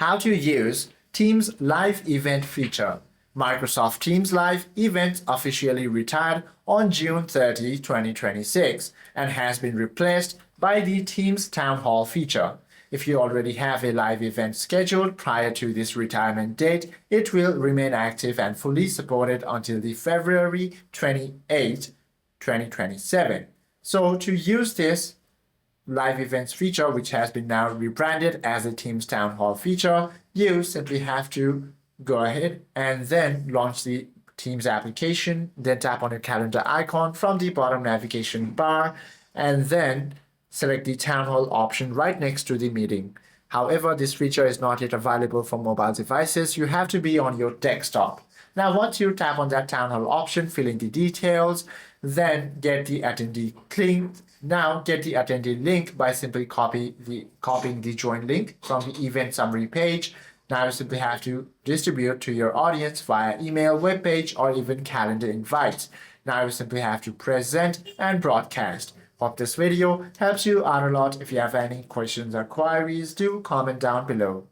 How to use Teams Live Event feature. Microsoft Teams Live Events officially retired on June 30, 2026 and has been replaced by the Teams Town Hall feature. If you already have a live event scheduled prior to this retirement date, it will remain active and fully supported until the February 28, 2027. So to use this live events feature, which has been now rebranded as a Teams Town Hall feature, you simply have to go ahead and then launch the Teams application, then tap on your calendar icon from the bottom navigation bar, and then select the Town Hall option right next to the meeting. However, this feature is not yet available for mobile devices. You have to be on your desktop. Now, once you tap on that Town Hall option, fill in the details, then get the attendee link. Now, get the attendee link by simply copying the join link from the event summary page. Now, you simply have to distribute to your audience via email, web page, or even calendar invites. Now, you simply have to present and broadcast. Hope this video helps you out a lot. If you have any questions or queries, do comment down below.